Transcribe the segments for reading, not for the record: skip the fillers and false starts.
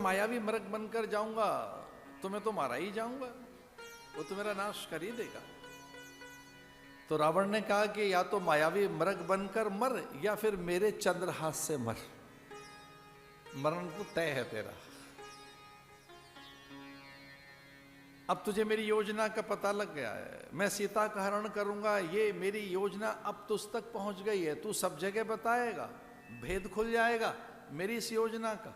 मायावी मृग बनकर जाऊंगा तो मैं तो मारा ही जाऊंगा, वो तो मेरा नाश कर ही देगा। तो रावण ने कहा कि या तो मायावी मृग बनकर मर या फिर मेरे चंद्रहास से मर, मरण तो तय है तेरा। अब तुझे मेरी योजना का पता लग गया है, मैं सीता का हरण करूंगा, ये मेरी योजना अब तुझ तक पहुंच गई है, तू सब जगह बताएगा, भेद खुल जाएगा मेरी इस योजना का।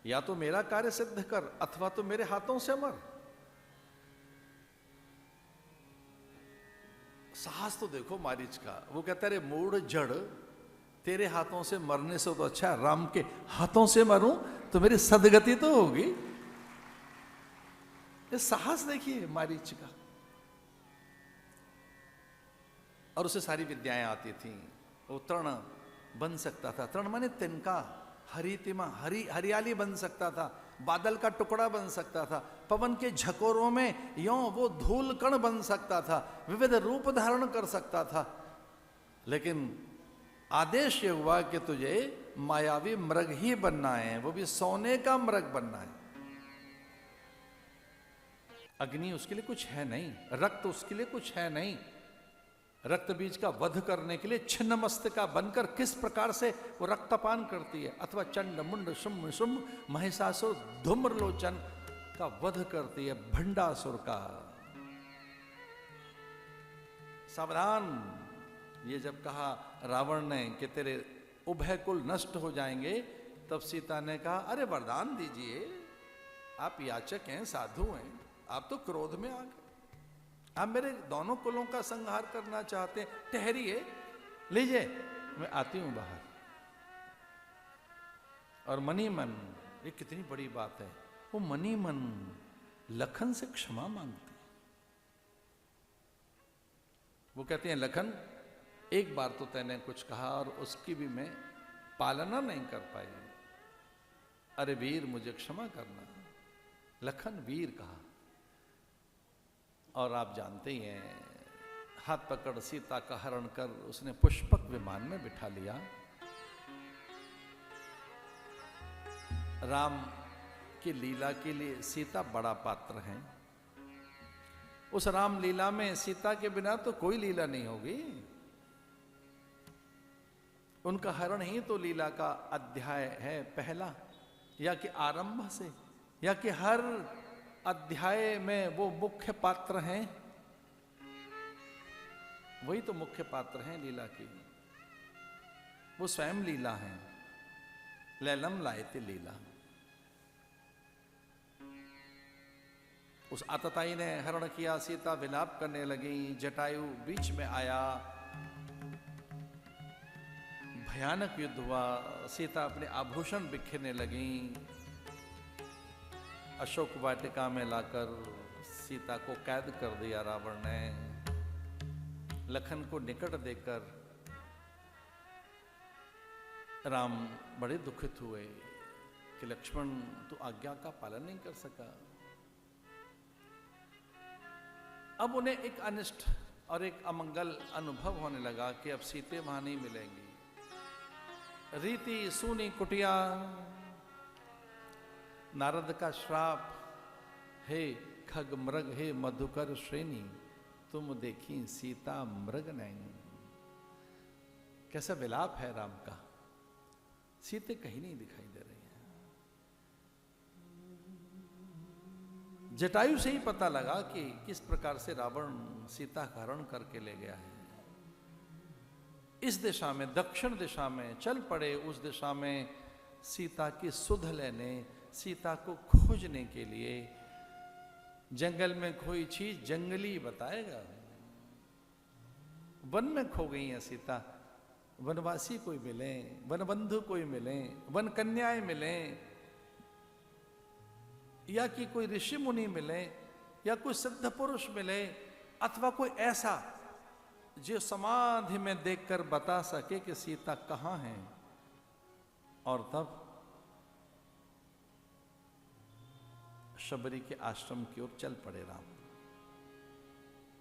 या तो मेरा कार्य सिद्ध कर अथवा तो मेरे हाथों से मर। साहस तो देखो मारीच का, वो कहता है मूढ़ जड़, तेरे हाथों से मरने से तो अच्छा है राम के हाथों से मरूं तो मेरी सदगति तो होगी। ये साहस देखिए मारीच का। और उसे सारी विद्याएं आती थी, वो तृण बन सकता था, तृण माने तिनका, हरितिमा हरियाली बन सकता था, बादल का टुकड़ा बन सकता था, पवन के झकोरों में यों वो धूल कण बन सकता था, विविध रूप धारण कर सकता था। लेकिन आदेश ये हुआ कि तुझे मायावी मृग ही बनना है, वो भी सोने का मृग बनना है। अग्नि उसके लिए कुछ है नहीं, रक्त उसके लिए कुछ है नहीं। रक्त बीज का वध करने के लिए छिन्न मस्तका बनकर किस प्रकार से वो रक्तपान करती है, अथवा चंड मुंड शुम्भ शुम्भ महिषासुर धूम्रलोचन का वध करती है, भंडासुर का। सावधान, ये जब कहा रावण ने कि तेरे उभय कुल नष्ट हो जाएंगे, तब सीता ने कहा अरे वरदान दीजिए, आप याचक हैं, साधु हैं, आप तो क्रोध में आ गए, आप मेरे दोनों कुलों का संहार करना चाहते हैं, ठहरिए, लीजिए मैं आती हूं बाहर। और मनी मन, ये कितनी बड़ी बात है, वो मनी मन लखन से क्षमा मांगते हैं। वो कहते हैं लखन, एक बार तो तैने कुछ कहा और उसकी भी मैं पालना नहीं कर पाई, अरे वीर मुझे क्षमा करना। लखन वीर कहा। और आप जानते ही हैं, हाथ पकड़ सीता का हरण कर उसने पुष्पक विमान में बिठा लिया। राम की लीला के लिए सीता बड़ा पात्र है। उस राम लीला में सीता के बिना तो कोई लीला नहीं होगी। उनका हरण ही तो लीला का अध्याय है पहला, या कि आरंभ से, या कि हर अध्याय में वो मुख्य पात्र हैं, वही तो मुख्य पात्र हैं लीला की, वो स्वयं लीला है। लैलम लायते लीला। उस आतताई ने हरण किया, सीता विलाप करने लगी, जटायु बीच में आया, भयानक युद्ध हुआ, सीता अपने आभूषण बिखेरने लगी। अशोक वाटिका में लाकर सीता को कैद कर दिया रावण ने। लखन को निकट देखकर राम बड़े दुखित हुए कि लक्ष्मण तू आज्ञा का पालन नहीं कर सका। अब उन्हें एक अनिष्ट और एक अमंगल अनुभव होने लगा कि अब सीते वहां नहीं मिलेंगी। रीति सूनी कुटिया, नारद का श्राप, हे खग मृग हे मधुकर श्रेणी, तुम देखी सीता मृग नहीं। कैसा विलाप है राम का, सीते कहीं नहीं दिखाई दे रही है। जटायु से ही पता लगा कि किस प्रकार से रावण सीता का हरण करके ले गया है। इस दिशा में, दक्षिण दिशा में चल पड़े, उस दिशा में सीता की सुध लेने, सीता को खोजने के लिए। जंगल में कोई चीज जंगली बताएगा। वन में खो गई है सीता, वनवासी कोई मिले, वनबंधु कोई मिले, वन कन्याएं मिले, या कि कोई ऋषि मुनि मिले, या कोई सिद्ध पुरुष मिले, अथवा कोई ऐसा जो समाधि में देखकर बता सके कि सीता कहां है। और तब शबरी के आश्रम की ओर चल पड़े राम।